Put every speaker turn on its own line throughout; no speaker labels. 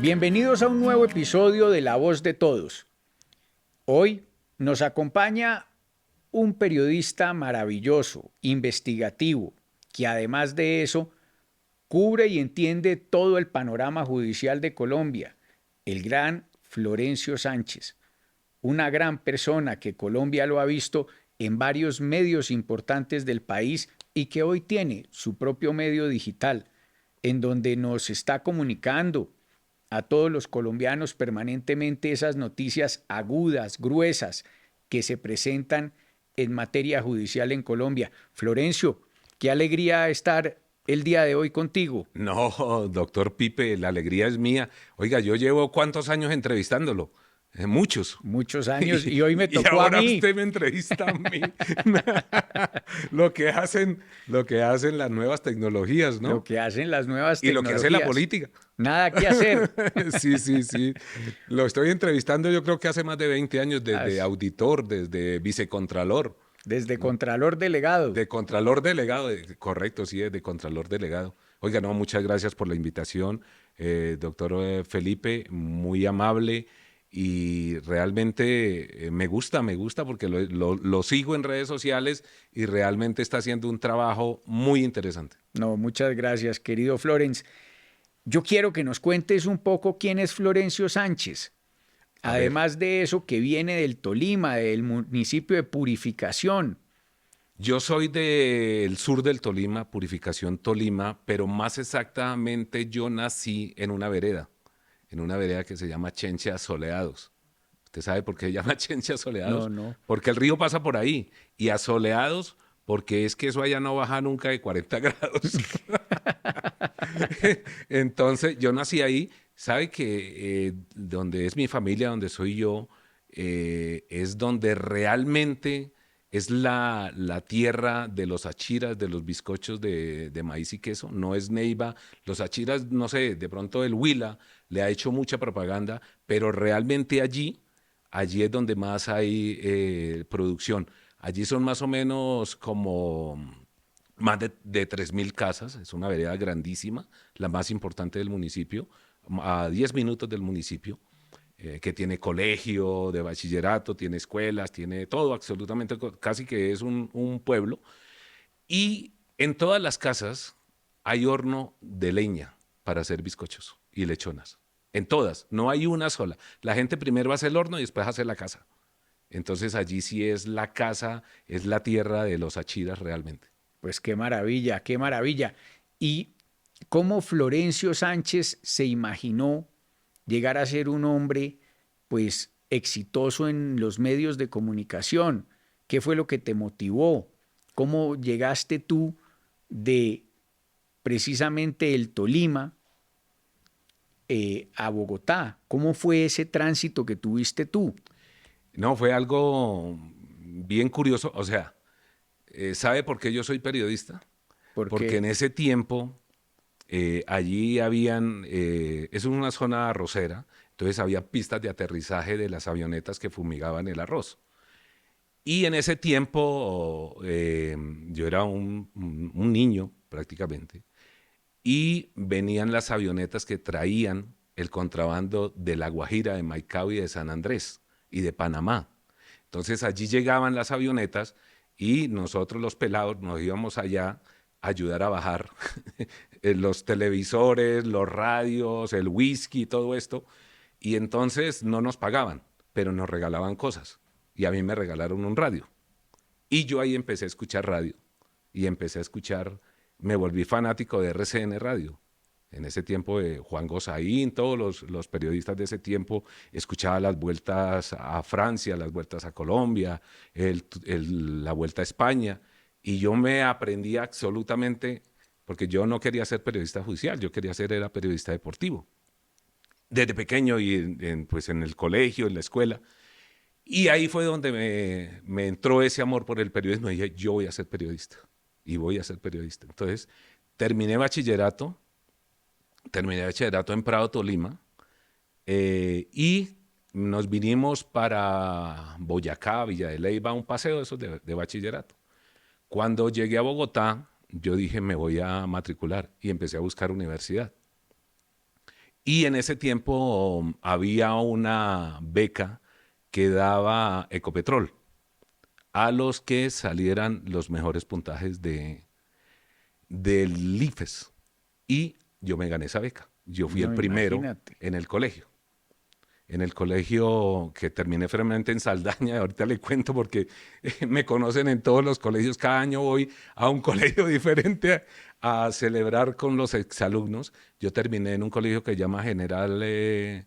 Bienvenidos a un nuevo episodio de La Voz de Todos. Hoy nos acompaña un periodista maravilloso, investigativo, que además de eso cubre y entiende todo el panorama judicial de Colombia, el gran Florencio Sánchez, una gran persona que Colombia lo ha visto en varios medios importantes del país y que hoy tiene su propio medio digital, en donde nos está comunicando a todos los colombianos permanentemente esas noticias agudas, gruesas, que se presentan en materia judicial en Colombia. Florencio, qué alegría estar el día de hoy contigo.
No, doctor Pipe, la alegría es mía. Oiga, yo llevo ¿cuántos años entrevistándolo? Muchos.
Muchos años y hoy me
Y
tocó a
ahora
mí.
usted me entrevista a mí. Lo que hacen las nuevas tecnologías,
Lo
¿no?
que hacen las nuevas
Y lo que hace la
tecnologías.
política.
Nada que hacer.
Sí, sí, sí. Lo estoy entrevistando yo creo que hace más de 20 años, desde auditor, desde vicecontralor,
Desde
¿no?
Contralor Delegado.
De Contralor Delegado, correcto, sí, es de Contralor Delegado. Oiga, no, muchas gracias por la invitación, doctor Felipe, muy amable y realmente me gusta porque lo sigo en redes sociales y realmente está haciendo un trabajo muy interesante.
No, muchas gracias, querido Florence. Yo quiero que nos cuentes un poco quién es Florencio Sánchez.
A ver,
Además de eso, que viene del Tolima, del municipio de Purificación.
yo soy del sur del Tolima, Purificación Tolima, pero más exactamente yo nací en una vereda que se llama Chencha Soleados. ¿Usted sabe por qué se llama Chencha
No,
Soleados?
no.
Porque el río pasa por ahí. Y asoleados, porque es que eso allá no baja nunca de 40 grados. Entonces, yo nací ahí. ¿Sabe que donde es mi familia, donde soy yo, es donde realmente es la tierra de los achiras, de los bizcochos de maíz y queso? No es Neiva. Los achiras, no sé, de pronto el Huila le ha hecho mucha propaganda, pero realmente allí es donde más hay producción. Allí son más o menos como más de 3.000 casas, es una vereda grandísima, la más importante del municipio, a 10 minutos del municipio, que tiene colegio de bachillerato, tiene escuelas, tiene todo, absolutamente, casi que es un pueblo. Y en todas las casas hay horno de leña para hacer bizcochos y lechonas. En todas, no hay una sola. La gente primero hace el horno y después hace la casa. Entonces allí sí es la casa, es la tierra de los achiras realmente.
Pues qué maravilla, qué maravilla. ¿Y cómo Florencio Sánchez se imaginó llegar a ser un hombre, pues, exitoso en los medios de comunicación? ¿Qué fue lo que te motivó? ¿Cómo llegaste tú de precisamente el Tolima a Bogotá? ¿Cómo fue ese tránsito que tuviste tú?
No, fue algo bien curioso. O sea, ¿sabe por qué yo soy periodista? Porque
Porque,
en ese tiempo allí es una zona arrocera, entonces había pistas de aterrizaje de las avionetas que fumigaban el arroz. Y en ese tiempo yo era un niño prácticamente y venían las avionetas que traían el contrabando de La Guajira, de Maicao y de San Andrés y de Panamá. Entonces allí llegaban las avionetas y nosotros los pelados nos íbamos allá a ayudar a bajar los televisores, los radios, el whisky, todo esto. Y entonces no nos pagaban, pero nos regalaban cosas. Y a mí me regalaron un radio. Y yo ahí empecé a escuchar radio y empecé a escuchar, me volví fanático de RCN Radio. En ese tiempo, Juan Gosaín, todos los periodistas de ese tiempo, escuchaba las vueltas a Francia, las vueltas a Colombia, la vuelta a España, y yo me aprendí absolutamente, porque yo no quería ser periodista judicial, yo quería ser era periodista deportivo, desde pequeño y pues en el colegio, en la escuela. Y ahí fue donde me entró ese amor por el periodismo y dije, yo voy a ser periodista y voy a ser periodista. Entonces, terminé bachillerato, terminé bachillerato en Prado, Tolima, y nos vinimos para Boyacá, Villa de Leyva, un paseo de esos de bachillerato. Cuando llegué a Bogotá, yo dije, me voy a matricular y empecé a buscar universidad. Y en ese tiempo había una beca que daba Ecopetrol a los que salieran los mejores puntajes del IFES. Y yo me gané esa beca. Yo fui el
No,
primero
imagínate.
en el colegio. En el colegio que terminé firmemente en Saldaña, ahorita le cuento porque me conocen en todos los colegios, cada año voy a un colegio diferente a celebrar con los exalumnos. Yo terminé en un colegio que se llama General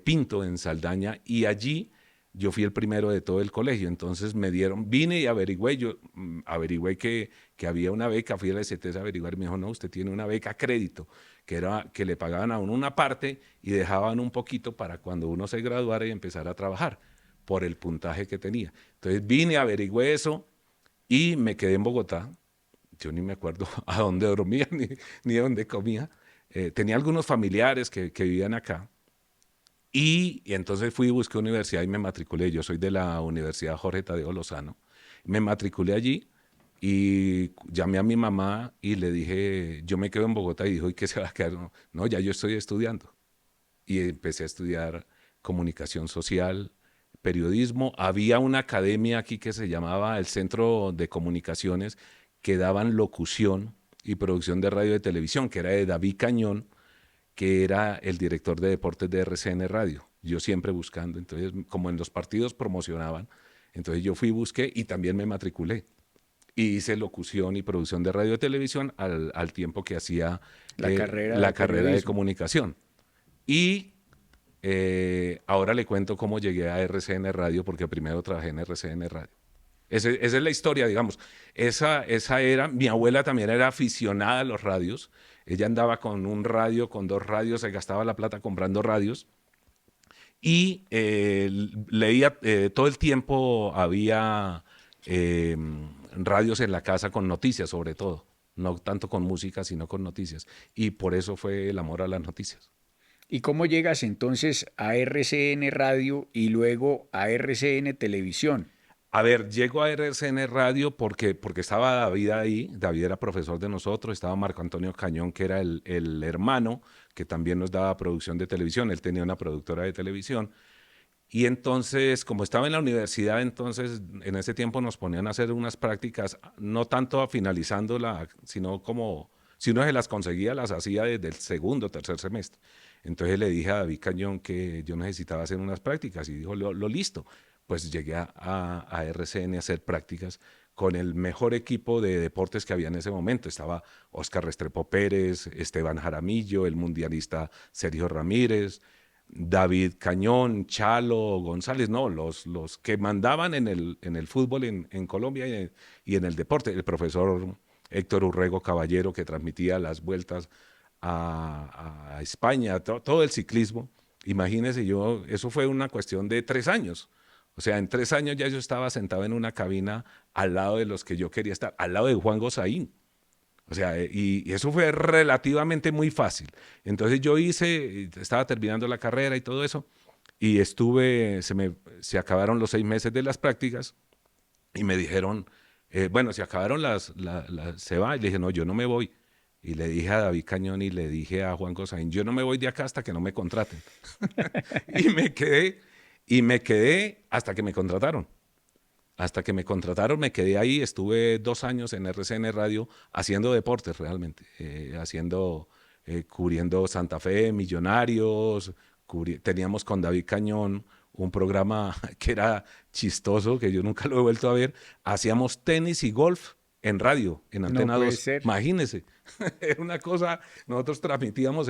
Pinto en Saldaña y allí yo fui el primero de todo el colegio, entonces me dieron, vine y averigüé, yo averigüé que había una beca, fui a la ECTS a averiguar y me dijo, no, usted tiene una beca crédito, que era que le pagaban a uno una parte y dejaban un poquito para cuando uno se graduara y empezara a trabajar por el puntaje que tenía. Entonces vine, averigüé eso y me quedé en Bogotá. Yo ni me acuerdo a dónde dormía ni a dónde comía. Tenía algunos familiares que vivían acá. Y entonces fui y busqué universidad y me matriculé. Yo soy de la Universidad Jorge Tadeo Lozano. Me matriculé allí y llamé a mi mamá y le dije, yo me quedo en Bogotá y dijo, ¿y qué se va a quedar? No, no, ya yo estoy estudiando. Y empecé a estudiar comunicación social, periodismo. Había una academia aquí que se llamaba el Centro de Comunicaciones que daban locución y producción de radio y televisión, que era de David Cañón, que era el director de deportes de RCN Radio. Yo siempre buscando, entonces como en los partidos promocionaban, entonces yo fui, busqué y también me matriculé. Y hice locución y producción de radio y televisión al tiempo que hacía
La carrera
la
de
carrera de
periodismo.
comunicación. Y ahora le cuento cómo llegué a RCN Radio, porque primero trabajé en RCN Radio. Esa es la historia, digamos. Esa era, mi abuela también era aficionada a los radios. Ella andaba con un radio, con dos radios, se gastaba la plata comprando radios. Y leía, todo el tiempo había eh, radios en la casa con noticias, sobre todo. No tanto con música, sino con noticias. Y por eso fue el amor a las noticias.
¿Y cómo llegas entonces a RCN Radio y luego a RCN Televisión?
A ver, llego a RCN Radio porque estaba David ahí, David era profesor de nosotros, estaba Marco Antonio Cañón, que era el hermano, que también nos daba producción de televisión, él tenía una productora de televisión, y entonces, como estaba en la universidad, entonces en ese tiempo nos ponían a hacer unas prácticas, no tanto a finalizándola, sino como, si uno se las conseguía, las hacía desde el segundo o tercer semestre. Entonces le dije a David Cañón que yo necesitaba hacer unas prácticas y dijo, lo listo. Pues llegué a RCN a hacer prácticas con el mejor equipo de deportes que había en ese momento. Estaba Óscar Restrepo Pérez, Esteban Jaramillo, el mundialista Sergio Ramírez, David Cañón, Chalo, González, no, los que mandaban en el fútbol en Colombia y en el deporte. El profesor Héctor Urrego Caballero, que transmitía las vueltas a España, todo el ciclismo. Imagínense, yo, eso fue una cuestión de 3 años. O sea, en 3 años ya yo estaba sentado en una cabina al lado de los que yo quería estar, al lado de Juan Gozaín. O sea, y eso fue relativamente muy fácil. Entonces yo hice, estaba terminando la carrera y todo eso, y estuve, se acabaron los 6 meses de las prácticas y me dijeron, bueno, se acabaron se va. Y le dije, no, yo no me voy. Y le dije a David Cañón y le dije a Juan Gozaín, yo no me voy de acá hasta que no me contraten. Y me quedé hasta que me contrataron. Hasta que me contrataron, me quedé ahí, estuve 2 años en RCN Radio haciendo deportes realmente, cubriendo Santa Fe, Millonarios, teníamos con David Cañón un programa que era chistoso, que yo nunca lo he vuelto a ver, hacíamos tenis y golf en radio, en
No
Antena
puede
2.
ser.
Imagínense, era una cosa, nosotros transmitíamos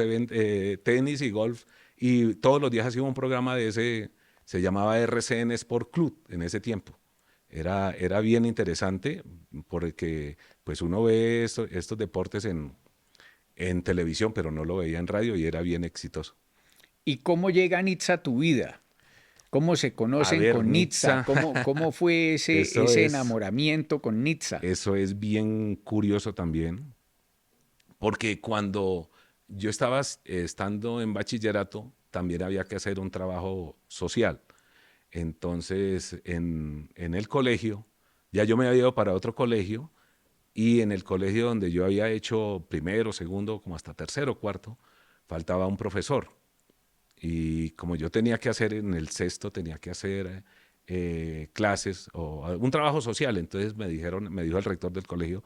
tenis y golf y todos los días hacíamos un programa de ese, se llamaba RCN Sport Club en ese tiempo. Era bien interesante porque pues uno ve estos deportes en televisión, pero no lo veía en radio y era bien exitoso.
¿Y cómo llega Nitza a tu vida? ¿Cómo se
A
conocen
ver,
con Nitza?
Nitza,
¿Cómo fue ese,
eso
ese
es,
enamoramiento con Nitza?
eso es bien curioso también, porque cuando yo estaba estando en bachillerato, también había que hacer un trabajo social. Entonces, en el colegio, ya yo me había ido para otro colegio y en el colegio donde yo había hecho primero, segundo, como hasta tercero, cuarto, faltaba un profesor. Y como yo tenía que hacer en el sexto, tenía que hacer clases o un trabajo social, entonces me dijo el rector del colegio,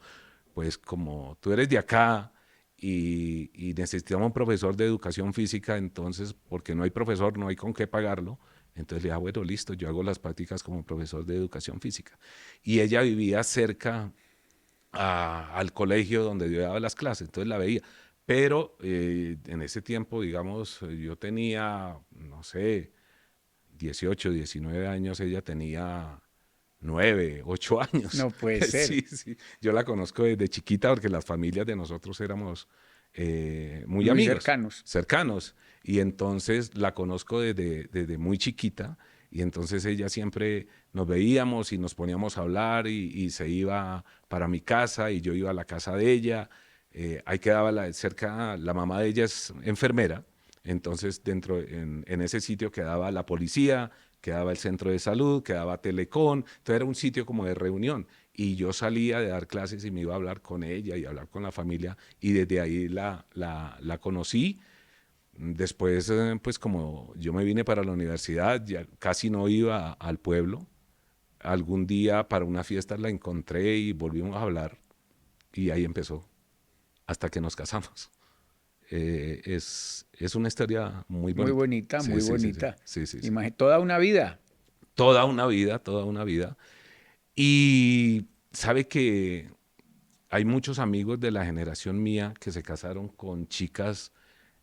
pues como tú eres de acá y necesitamos un profesor de educación física, entonces, porque no hay profesor, no hay con qué pagarlo, entonces le dije, bueno, listo, yo hago las prácticas como profesor de educación física. Y ella vivía cerca al colegio donde yo daba las clases, entonces la veía. Pero en ese tiempo, digamos, yo tenía, no sé, 18, 19 años, ella tenía 9, 8 años.
No puede
Sí,
ser.
sí. Yo la conozco desde chiquita porque las familias de nosotros éramos muy
Muy
amigos,
cercanos.
cercanos. Y entonces la conozco desde muy chiquita. Y entonces ella siempre nos veíamos y nos poníamos a hablar y se iba para mi casa y yo iba a la casa de ella. Ahí quedaba cerca, la mamá de ella es enfermera, entonces en ese sitio quedaba la policía, quedaba el centro de salud, quedaba Telecom, entonces era un sitio como de reunión. Y yo salía de dar clases y me iba a hablar con ella y a hablar con la familia y desde ahí la conocí. Después, pues como yo me vine para la universidad, ya casi no iba al pueblo. Algún día para una fiesta la encontré y volvimos a hablar y ahí empezó, hasta que nos casamos. Es una historia muy
Muy
bonita.
bonita,
Sí,
muy
sí, sí, sí,
bonita.
sí, sí, sí.
Toda una vida.
Toda una vida, toda una vida. Y sabe que hay muchos amigos de la generación mía que se casaron con chicas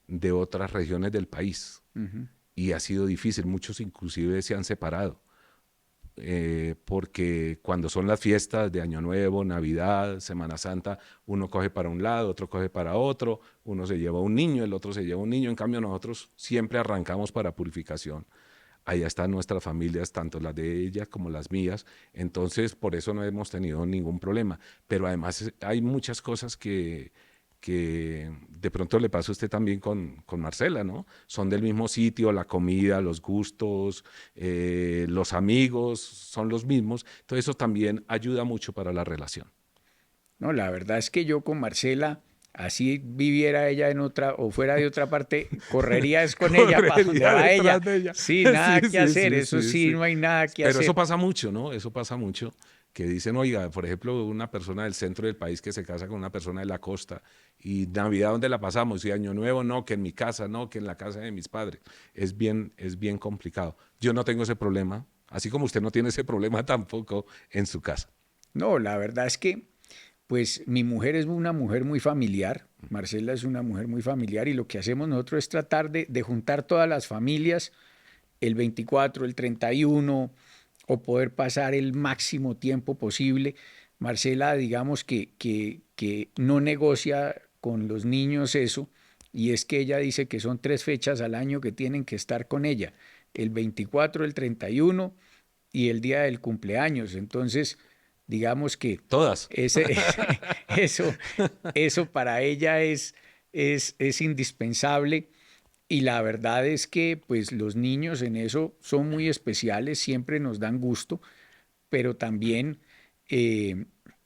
de otras regiones del país
Ujú.
y ha sido difícil, muchos inclusive se han separado. Porque cuando son las fiestas de Año Nuevo, Navidad, Semana Santa, uno coge para un lado, otro coge para otro, uno se lleva un niño, el otro se lleva un niño, en cambio nosotros siempre arrancamos para purificación. Allá están nuestras familias, tanto las de ella como las mías, entonces por eso no hemos tenido ningún problema. Pero además hay muchas cosas que de pronto le pasa a usted también con Marcela, ¿no? Son del mismo sitio, la comida, los gustos, los amigos son los mismos, entonces eso también ayuda mucho para la relación.
No, la verdad es que yo con Marcela, así viviera ella en otra o fuera de otra parte, correría es con ella para donde
Correría
va ella.
detrás de ella.
Sí,
Sí,
nada que
sí,
hacer,
sí,
eso
sí,
sí,
sí.
no hay nada que
Pero eso
hacer.
pasa mucho, ¿no? Eso pasa mucho, que dicen, oiga, por ejemplo, una persona del centro del país que se casa con una persona de la costa y Navidad, ¿dónde la pasamos? Y Año Nuevo, no, que en mi casa, no, que en la casa de mis padres. Es bien complicado. Yo no tengo ese problema, así como usted no tiene ese problema tampoco en su casa.
No, la verdad es que, pues mi mujer es una mujer muy familiar, Marcela es una mujer muy familiar y lo que hacemos nosotros es tratar de juntar todas las familias el 24, el 31 o poder pasar el máximo tiempo posible. Marcela, digamos que no negocia con los niños eso, y es que ella dice que son 3 fechas al año que tienen que estar con ella, el 24, el 31 y el día del cumpleaños. Entonces, digamos que
Todas.
ese, eso, eso para ella es indispensable. Y la verdad es que pues los niños en eso son muy especiales, siempre nos dan gusto, pero también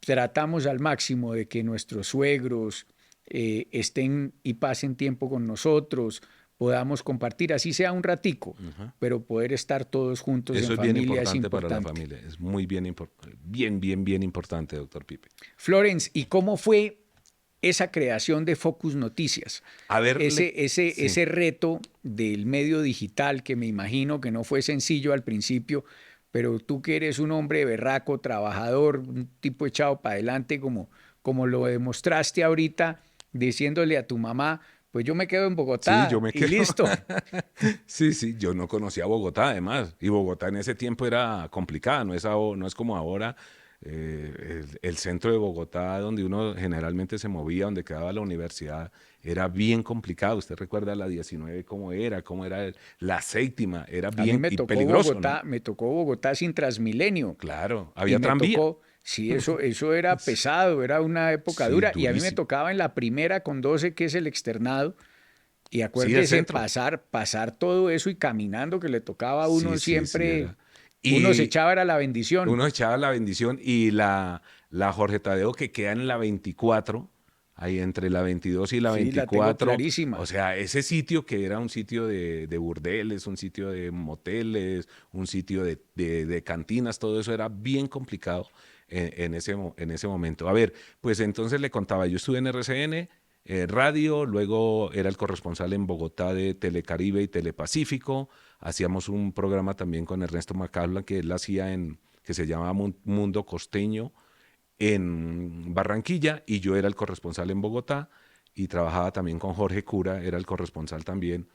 tratamos al máximo de que nuestros suegros estén y pasen tiempo con nosotros, podamos compartir, así sea un ratico, pero poder estar todos juntos en
Eso es bien
familia es
importante para la
importante.
familia. Es muy bien importante, doctor Pipe.
Florence, ¿y cómo fue esa creación de Focus Noticias?
A ver, sí.
Ese reto del medio digital que me imagino que no fue sencillo al principio, pero tú que eres un hombre berraco, trabajador, un tipo echado para adelante como lo demostraste ahorita, diciéndole a tu mamá, pues yo me quedo en
Sí, yo
Bogotá
me
y
quedo.
listo.
Sí, sí, yo no conocía Bogotá además, y Bogotá en ese tiempo era complicada, no es como ahora. El centro de Bogotá, donde uno generalmente se movía, donde quedaba la universidad, era bien complicado. Usted recuerda la 19 cómo era la séptima, era
A mí
bien y peligroso, ¿no?
Me tocó Bogotá sin Transmilenio.
Claro,
Y
había
me
tranvía.
tocó, sí, eso era pesado, era una época
Sí,
dura. Y a mí me
durísimo.
tocaba en la primera con 12 que es el externado. Y
Sí, el
acuérdese
centro.
pasar todo eso y caminando que le tocaba a
Sí,
uno
sí, sí,
siempre,
era.
uno se
Y
echaba era la bendición.
uno echaba la bendición y la Jorge Tadeo que queda en la 24. ahí entre la 22 y la
Sí, la tengo
24. O
clarísima.
sea, ese sitio que era un sitio de burdeles, un sitio de moteles, un sitio de cantinas, todo eso era bien complicado en ese momento. A ver, pues entonces le contaba, yo estuve en RCN, radio, luego era el corresponsal en Bogotá de Telecaribe y Telepacífico, hacíamos un programa también con Ernesto Macabla que él hacía que se llamaba Mundo Costeño en Barranquilla y yo era el corresponsal en Bogotá y trabajaba también con Jorge Cura, era el corresponsal también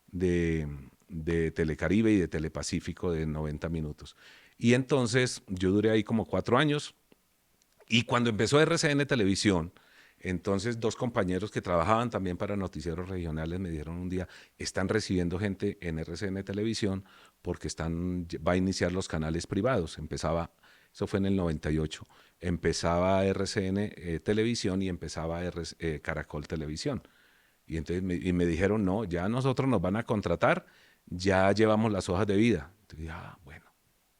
de, de Telecaribe y de Telepacífico de 90 minutos. Y entonces yo duré ahí como 4 años y cuando empezó RCN Televisión, entonces dos compañeros que trabajaban también para noticieros regionales me dijeron un día, están recibiendo gente en RCN Televisión porque va a iniciar los canales privados. Eso fue en el 98, empezaba RCN Televisión y empezaba Caracol Televisión. Y entonces me dijeron, no, ya nosotros nos van a contratar, ya llevamos las hojas de vida. Entonces dije, bueno.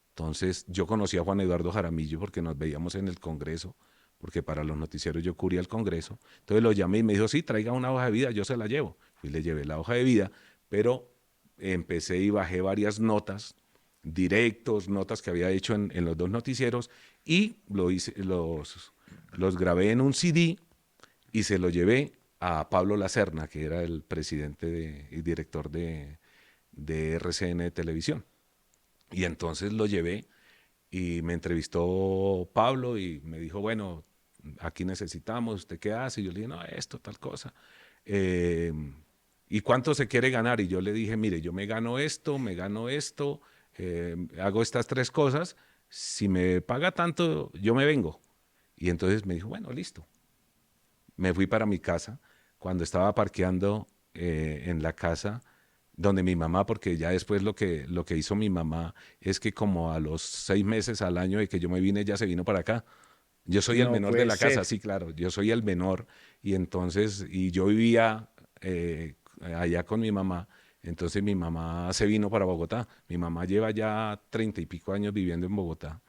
Entonces yo conocí a Juan Eduardo Jaramillo porque nos veíamos en el Congreso, porque para los noticieros yo cubría el Congreso. Entonces lo llamé y me dijo, sí, traiga una hoja de vida, yo se la llevo. Fui y le llevé la hoja de vida, pero empecé y bajé varias notas, directos, notas que había hecho en los dos noticieros y los grabé en un CD y se lo llevé a Pablo Lacerna, que era el presidente y director de RCN Televisión. Y entonces lo llevé y me entrevistó Pablo y me dijo, bueno, aquí necesitamos, ¿usted qué hace? Y yo le dije, no, esto, tal cosa. Eh, ¿Y cuánto se quiere ganar? Y yo le dije, mire, yo me gano esto, hago estas tres cosas, si me paga tanto, yo me vengo. Y entonces me dijo, bueno, listo. Me fui para mi casa. Cuando estaba parqueando en la casa donde mi mamá, porque ya después lo que hizo mi mamá es que como a los 6 meses al año de que yo me vine, ella se vino para acá. Yo soy el
No
menor de
puede
la casa,
ser.
sí, claro, yo soy el menor y entonces, y yo vivía allá con mi mamá, entonces mi mamá se vino para Bogotá. Mi mamá lleva ya 30 y pico años viviendo en Bogotá,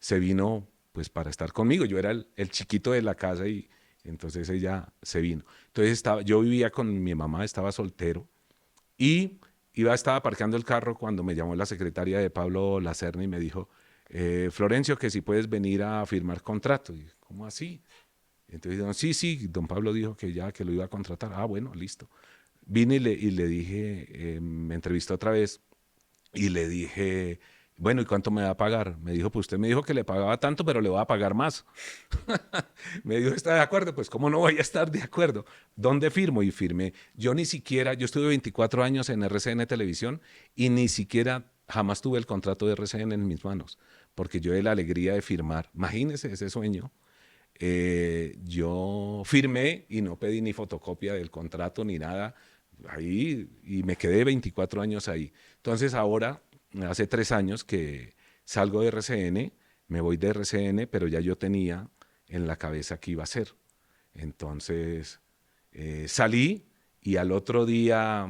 se vino pues para estar conmigo. Yo era el chiquito de la casa y entonces ella se vino. Entonces yo vivía con mi mamá, estaba soltero y estaba aparcando el carro cuando me llamó la secretaria de Pablo Lacerna y me dijo, Florencio, que si puedes venir a firmar contrato. Y, ¿cómo así? Entonces dijeron, sí, sí, don Pablo dijo que ya que lo iba a contratar. Ah, bueno, listo. Vine y le dije, me entrevistó otra vez y le dije, bueno, ¿y cuánto me va a pagar? Me dijo, pues usted me dijo que le pagaba tanto, pero le voy a pagar más. Me dijo, ¿está de acuerdo? Pues cómo no voy a estar de acuerdo. ¿Dónde firmo? Y firmé. Yo estuve 24 años en RCN Televisión y ni siquiera jamás tuve el contrato de RCN en mis manos, porque yo de la alegría de firmar, imagínese ese sueño, yo firmé y no pedí ni fotocopia del contrato ni nada ahí y me quedé 24 años ahí. Entonces ahora, hace 3 años que salgo de RCN, me voy de RCN, pero ya yo tenía en la cabeza que iba a ser. Entonces salí y al otro día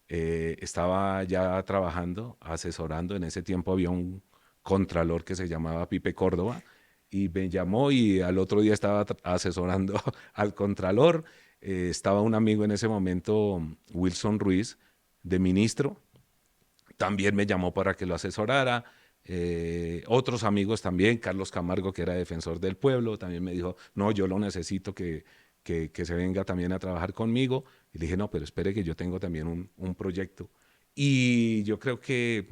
estaba ya trabajando, asesorando. En ese tiempo había un contralor que se llamaba Pipe Córdoba y me llamó y al otro día estaba asesorando al contralor. Estaba un amigo en ese momento, Wilson Ruiz, de ministro, también me llamó para que lo asesorara. Otros amigos también, Carlos Camargo, que era defensor del pueblo, también me dijo, no, yo lo necesito que se venga también a trabajar conmigo. Y le dije, no, pero espere que yo tengo también un proyecto. Y yo creo que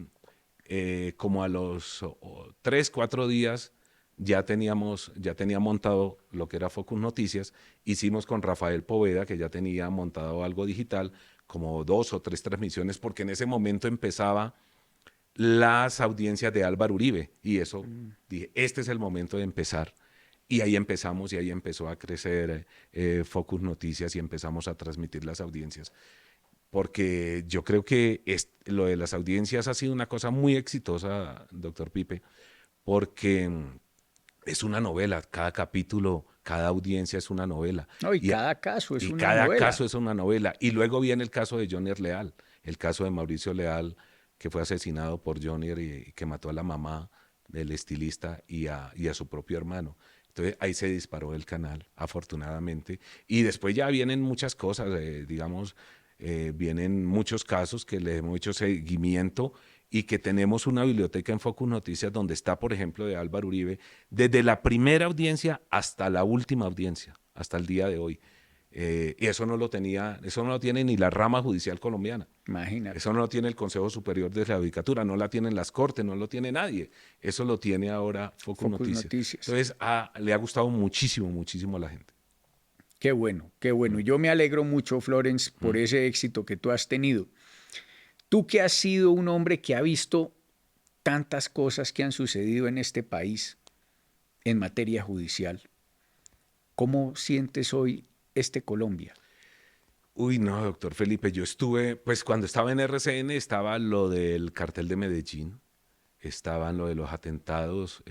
como a los 3, 4 días ya tenía montado lo que era Focus Noticias. Hicimos con Rafael Poveda, que ya tenía montado algo digital, como 2 o 3 transmisiones, porque en ese momento empezaba las audiencias de Álvaro Uribe. Y eso, dije, este es el momento de empezar. Y ahí empezamos y ahí empezó a crecer Focus Noticias y empezamos a transmitir las audiencias. Porque yo creo que lo de las audiencias ha sido una cosa muy exitosa, doctor Pipe, porque es una novela, cada capítulo, cada audiencia es una novela.
No, y
Y,
cada caso es
y
una
cada caso
novela.
es una novela. Y luego viene el caso de Johnny Leal, el caso de Mauricio Leal, que fue asesinado por Johnny y que mató a la mamá del estilista y a su propio hermano. Entonces ahí se disparó el canal, afortunadamente. Y después ya vienen muchas cosas, digamos, vienen muchos casos que le hemos hecho seguimiento y que tenemos una biblioteca en Focus Noticias donde está, por ejemplo, de Álvaro Uribe, desde la primera audiencia hasta la última audiencia, hasta el día de hoy. Y eso no lo tenía, eso no lo tiene ni la rama judicial colombiana.
Imagínate.
Eso no lo tiene el Consejo Superior de la Judicatura, no la tienen las Cortes, no lo tiene nadie. Eso lo tiene ahora Focus
Focus
Noticias.
Noticias.
Entonces, le ha gustado muchísimo, muchísimo a la gente.
Qué bueno, qué bueno. Yo me alegro mucho, Florence, por ese éxito que tú has tenido. Tú que has sido un hombre que ha visto tantas cosas que han sucedido en este país en materia judicial, ¿cómo sientes hoy este Colombia?
Uy, no, doctor Felipe, yo estuve, pues cuando estaba en RCN estaba lo del cartel de Medellín, estaban lo de los atentados,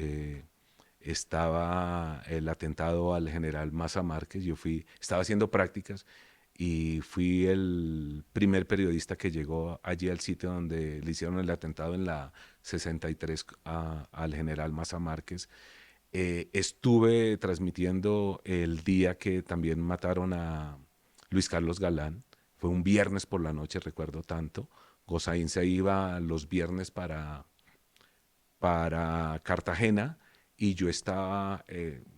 estaba el atentado al general Maza Márquez, estaba haciendo prácticas y fui el primer periodista que llegó allí al sitio donde le hicieron el atentado en la 63 al general Maza Márquez. Estuve transmitiendo el día que también mataron a Luis Carlos Galán. Fue un viernes por la noche, recuerdo tanto. Gozaín se iba los viernes para Cartagena y yo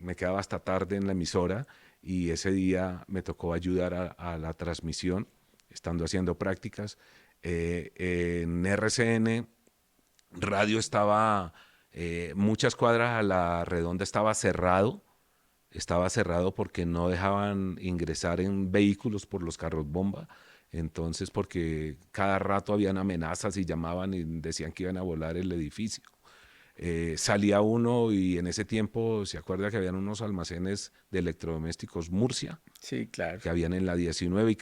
me quedaba hasta tarde en la emisora y ese día me tocó ayudar a la transmisión, estando haciendo prácticas. En RCN Radio estaba muchas cuadras a la redonda, estaba cerrado porque no dejaban ingresar en vehículos por los carros bomba. Entonces, porque cada rato habían amenazas y llamaban y decían que iban a volar el edificio. Salía uno y en ese tiempo, ¿se acuerda que habían unos almacenes de electrodomésticos Murcia?
Sí, claro.
Que habían en la 19 y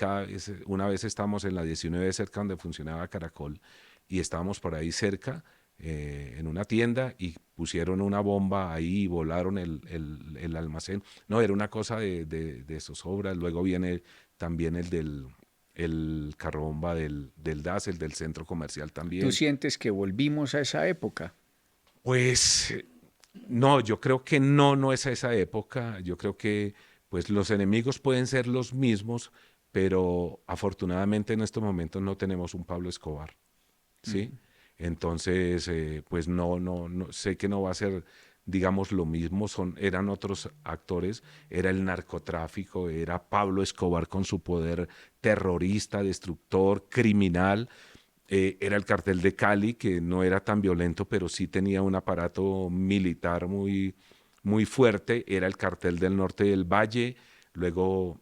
una vez estábamos en la 19 cerca donde funcionaba Caracol y estábamos por ahí cerca en una tienda y pusieron una bomba ahí y volaron el almacén. No, era una cosa de zozobra. Luego viene también el carro bomba del DAS, el del centro comercial
¿Tú
también.
sientes que volvimos a esa época?
Pues no, yo creo que no, no es esa época. Yo creo que pues los enemigos pueden ser los mismos, pero afortunadamente en estos momentos no tenemos un Pablo Escobar, ¿sí? Entonces, pues no, sé que no va a ser, digamos, lo mismo, eran otros actores, era el narcotráfico, era Pablo Escobar con su poder terrorista, destructor, criminal, era el cartel de Cali, que no era tan violento, pero sí tenía un aparato militar muy fuerte, era el cartel del norte del Valle, luego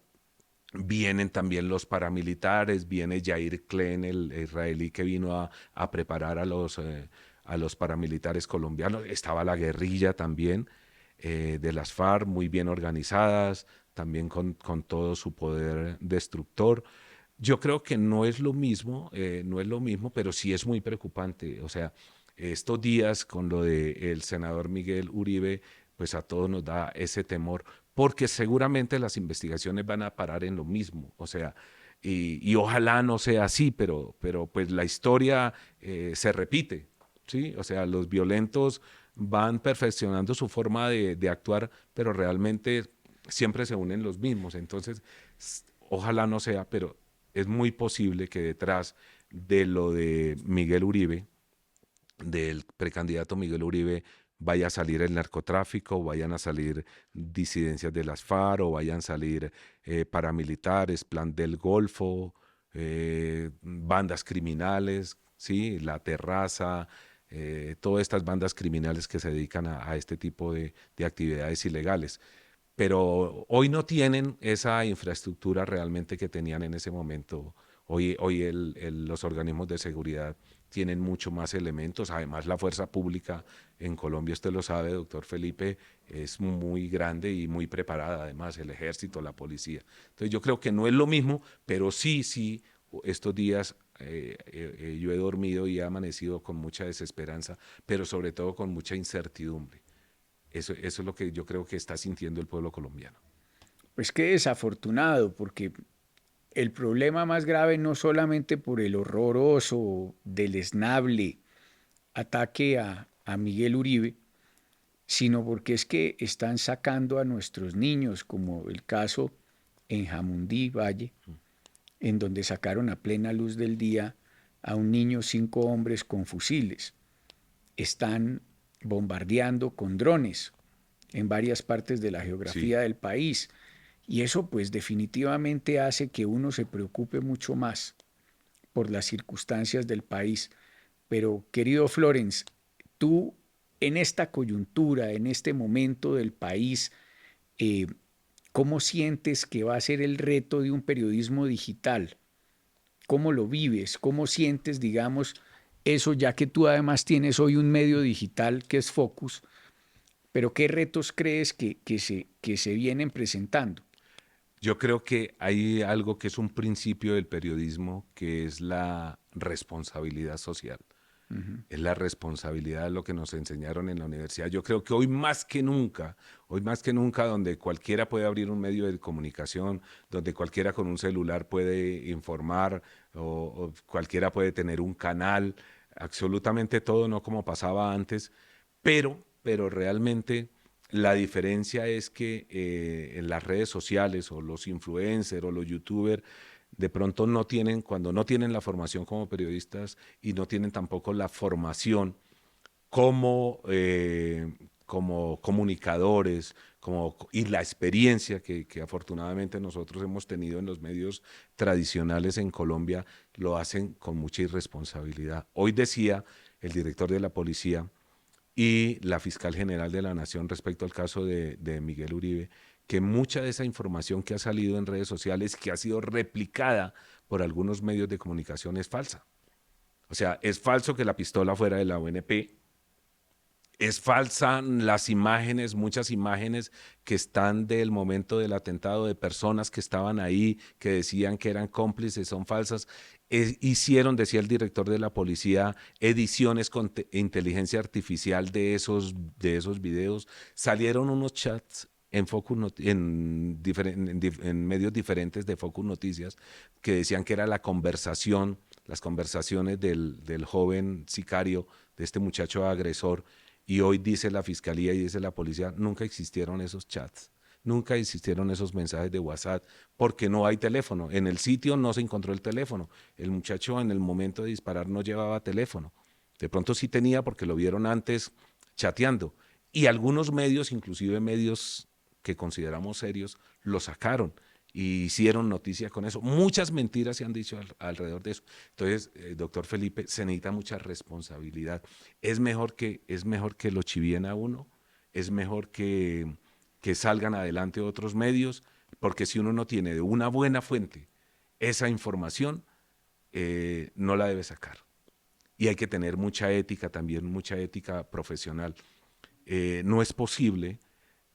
vienen también los paramilitares, viene Yair Klen, el israelí que vino a preparar a los paramilitares colombianos, estaba la guerrilla también de las FARC, muy bien organizadas, también con todo su poder destructor. Yo creo que no es lo mismo, no es lo mismo, pero sí es muy preocupante. O sea, estos días con lo del senador Miguel Uribe, pues a todos nos da ese temor, porque seguramente las investigaciones van a parar en lo mismo. O sea, y ojalá no sea así, pero pues la historia se repite, ¿sí? O sea, los violentos van perfeccionando su forma de actuar, pero realmente siempre se unen los mismos. Entonces, ojalá no sea, pero es muy posible que detrás de lo de Miguel Uribe, del precandidato Miguel Uribe, vaya a salir el narcotráfico, vayan a salir disidencias de las FARC, o vayan a salir paramilitares, Plan del Golfo, bandas criminales, ¿sí? La Terraza, todas estas bandas criminales que se dedican a este tipo de actividades ilegales, pero hoy no tienen esa infraestructura realmente que tenían en ese momento. Hoy los organismos de seguridad tienen mucho más elementos. Además, la fuerza pública en Colombia, usted lo sabe, doctor Felipe, es muy grande y muy preparada, además, el ejército, la policía. Entonces, yo creo que no es lo mismo, pero sí, estos días yo he dormido y he amanecido con mucha desesperanza, pero sobre todo con mucha incertidumbre. Eso es lo que yo creo que está sintiendo el pueblo colombiano.
Pues qué desafortunado, porque el problema más grave no solamente por el horroroso, deleznable ataque a Miguel Uribe, sino porque es que están sacando a nuestros niños, como el caso en Jamundí Valle, en donde sacaron a plena luz del día a un niño, 5 hombres con fusiles. Están bombardeando con drones en varias partes de la
Sí.
geografía del país. Y eso pues definitivamente hace que uno se preocupe mucho más por las circunstancias del país. Pero querido Florence, tú en esta coyuntura, en este momento del país, eh, ¿cómo sientes que va a ser el reto de un periodismo digital? ¿Cómo lo vives? ¿Cómo sientes, digamos, eso ya que tú además tienes hoy un medio digital que es Focus? Pero ¿qué retos crees que se vienen presentando?
Yo creo que hay algo que es un principio del periodismo, que es la responsabilidad social. Es la responsabilidad de lo que nos enseñaron en la universidad. Yo creo que hoy más que nunca, donde cualquiera puede abrir un medio de comunicación, donde cualquiera con un celular puede informar o cualquiera puede tener un canal, absolutamente todo, no como pasaba antes, pero realmente la diferencia es que en las redes sociales o los influencers o los youtubers de pronto no tienen, cuando no tienen la formación como periodistas y no tienen tampoco la formación como, como comunicadores y la experiencia que afortunadamente nosotros hemos tenido en los medios tradicionales en Colombia, lo hacen con mucha irresponsabilidad. Hoy decía el director de la policía y la fiscal general de la Nación respecto al caso de Miguel Uribe, que mucha de esa información que ha salido en redes sociales, que ha sido replicada por algunos medios de comunicación, es falsa. O sea, es falso que la pistola fuera de la UNP, es falsa las imágenes, muchas imágenes que están del momento del atentado de personas que estaban ahí, que decían que eran cómplices, son falsas. Hicieron, decía el director de la policía, ediciones con inteligencia artificial de esos videos. Salieron unos chats en, en medios diferentes de Focus Noticias que decían que era la conversación, las conversaciones del joven sicario, de este muchacho agresor, y hoy dice la fiscalía y dice la policía, nunca existieron esos chats, nunca existieron esos mensajes de WhatsApp, porque no hay teléfono. En el sitio no se encontró el teléfono. El muchacho en el momento de disparar no llevaba teléfono. De pronto sí tenía porque lo vieron antes chateando. Y algunos medios, inclusive medios que consideramos serios, lo sacaron y hicieron noticia con eso. Muchas mentiras se han dicho alrededor de eso. Entonces, doctor Felipe, se necesita mucha responsabilidad. Es mejor que lo chivíen a uno, es mejor que salgan adelante otros medios, porque si uno no tiene de una buena fuente esa información, no la debe sacar. Y hay que tener mucha ética también, mucha ética profesional. No es posible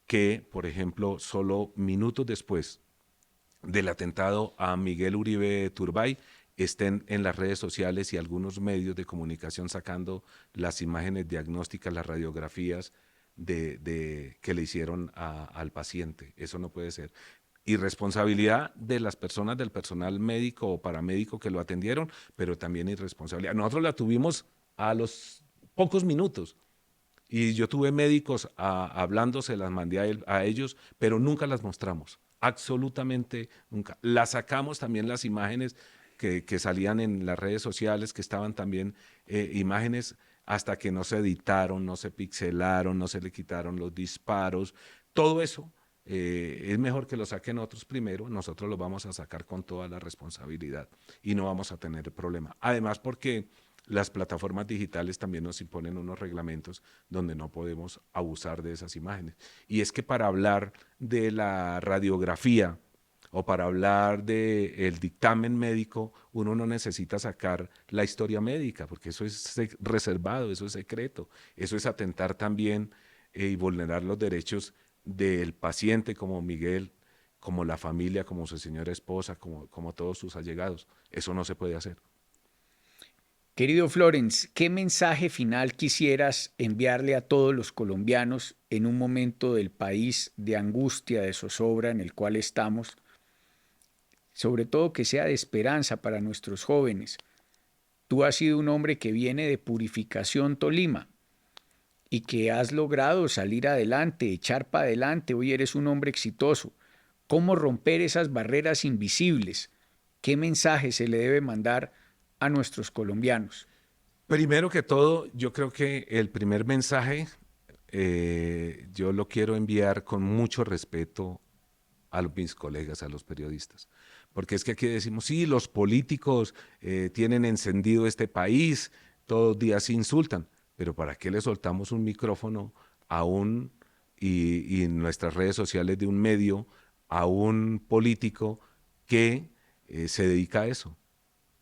que, por ejemplo, solo minutos después del atentado a Miguel Uribe Turbay estén en las redes sociales y algunos medios de comunicación sacando las imágenes diagnósticas, las radiografías que le hicieron al paciente. Eso no puede ser. Irresponsabilidad de las personas, del personal médico o paramédico que lo atendieron, pero también irresponsabilidad. Nosotros la tuvimos a los pocos minutos. Y yo tuve médicos hablando, se las mandé a ellos, pero nunca las mostramos, absolutamente nunca. Las sacamos también las imágenes que salían en las redes sociales, que estaban también imágenes hasta que no se editaron, no se pixelaron, no se le quitaron los disparos, todo eso. Es mejor que lo saquen otros primero, nosotros lo vamos a sacar con toda la responsabilidad y no vamos a tener problema. Además, porque las plataformas digitales también nos imponen unos reglamentos donde no podemos abusar de esas imágenes. Y es que para hablar de la radiografía o para hablar del dictamen médico, uno no necesita sacar la historia médica, porque eso es reservado, eso es secreto, eso es atentar también y vulnerar los derechos del paciente como Miguel, como la familia, como su señora esposa, como todos sus allegados. Eso no se puede hacer.
Querido Florence, ¿qué mensaje final quisieras enviarle a todos los colombianos en un momento del país de angustia, de zozobra en el cual estamos? Sobre todo que sea de esperanza para nuestros jóvenes. Tú has sido un hombre que viene de Purificación Tolima y que has logrado salir adelante, echar para adelante, hoy eres un hombre exitoso. ¿Cómo romper esas barreras invisibles? ¿Qué mensaje se le debe mandar a nuestros colombianos?
Primero que todo, yo creo que el primer mensaje yo lo quiero enviar con mucho respeto a mis colegas, a los periodistas. Porque es que aquí decimos, sí, los políticos tienen encendido este país, todos los días se insultan, pero ¿para qué le soltamos un micrófono a y en nuestras redes sociales de un medio, a un político que se dedica a eso?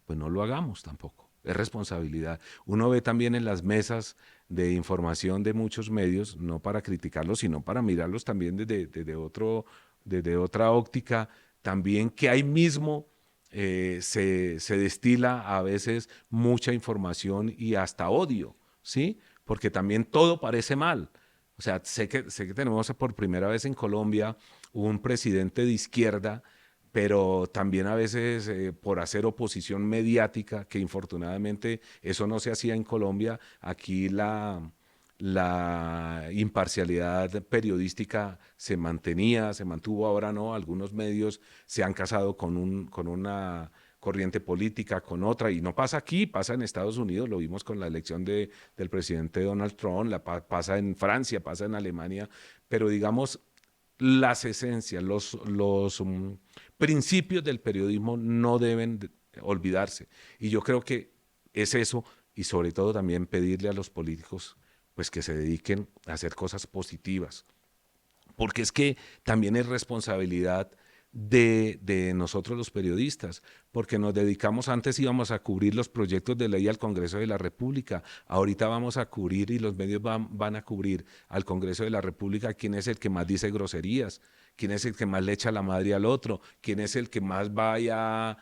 Pues no lo hagamos tampoco. Es responsabilidad. Uno ve también en las mesas de información de muchos medios, no para criticarlos, sino para mirarlos también desde otra óptica, también que ahí mismo se destila a veces mucha información y hasta odio, ¿sí? Porque también todo parece mal. O sea, sé que tenemos por primera vez en Colombia un presidente de izquierda, pero también a veces por hacer oposición mediática, que infortunadamente eso no se hacía en Colombia, aquí la imparcialidad periodística se mantuvo, ahora no, algunos medios se han casado con una corriente política, con otra, y no pasa aquí, pasa en Estados Unidos, lo vimos con la elección del presidente Donald Trump, pasa en Francia, pasa en Alemania, pero digamos, las esencias, los principios del periodismo no deben olvidarse. Y yo creo que es eso, y sobre todo también pedirle a los políticos pues que se dediquen a hacer cosas positivas, porque es que también es responsabilidad de nosotros los periodistas, porque nos dedicamos, antes íbamos a cubrir los proyectos de ley al Congreso de la República, ahorita vamos a cubrir y los medios van a cubrir al Congreso de la República quién es el que más dice groserías, quién es el que más le echa la madre al otro, quién es el que más vaya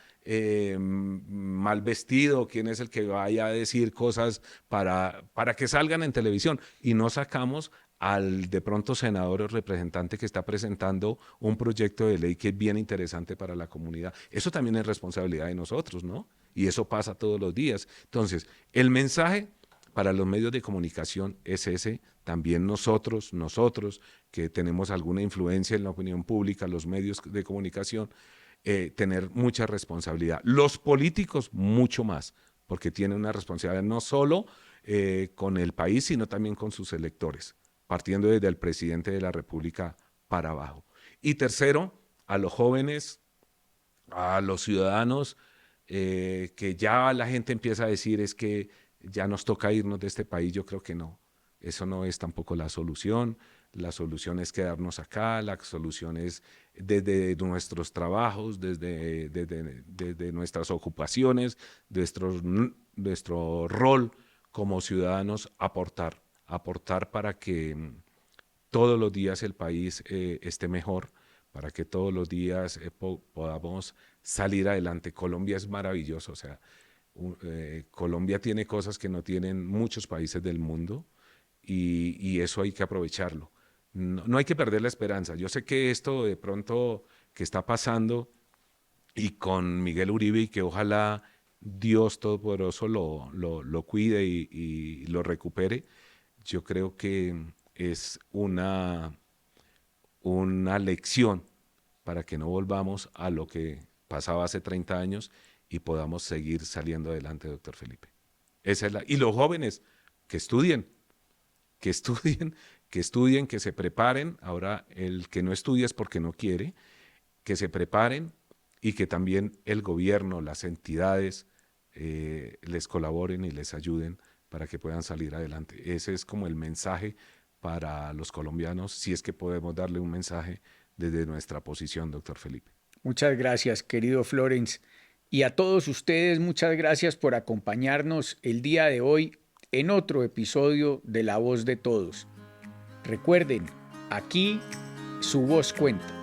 mal vestido, quién es el que vaya a decir cosas para que salgan en televisión, y no sacamos al de pronto senador o representante que está presentando un proyecto de ley que es bien interesante para la comunidad. Eso también es responsabilidad de nosotros, ¿no? Y eso pasa todos los días. Entonces, el mensaje para los medios de comunicación es ese, también nosotros que tenemos alguna influencia en la opinión pública, los medios de comunicación, tener mucha responsabilidad. Los políticos mucho más, porque tienen una responsabilidad no solo con el país, sino también con sus electores, partiendo desde el presidente de la República para abajo. Y tercero, a los jóvenes, a los ciudadanos, que ya la gente empieza a decir es que ya nos toca irnos de este país. Yo creo que no, eso no es tampoco la solución. La solución es quedarnos acá, la solución es desde nuestros trabajos, desde nuestras ocupaciones, nuestro rol como ciudadanos, aportar para que todos los días el país esté mejor, para que todos los días podamos salir adelante. Colombia es maravilloso, o sea, Colombia tiene cosas que no tienen muchos países del mundo, y eso hay que aprovecharlo. No hay que perder la esperanza. Yo sé que esto de pronto que está pasando y con Miguel Uribe, y que ojalá Dios Todopoderoso lo cuide y lo recupere, yo creo que es una lección para que no volvamos a lo que pasaba hace 30 años y podamos seguir saliendo adelante, doctor Felipe. Y los jóvenes que estudien, que estudien, que estudien, que se preparen. Ahora el que no estudia es porque no quiere, que se preparen, y que también el gobierno, las entidades les colaboren y les ayuden para que puedan salir adelante. Ese es como el mensaje para los colombianos, si es que podemos darle un mensaje desde nuestra posición, doctor Felipe.
Muchas gracias, querido Florence. Y a todos ustedes, muchas gracias por acompañarnos el día de hoy en otro episodio de La Voz de Todos. Recuerden, aquí su voz cuenta.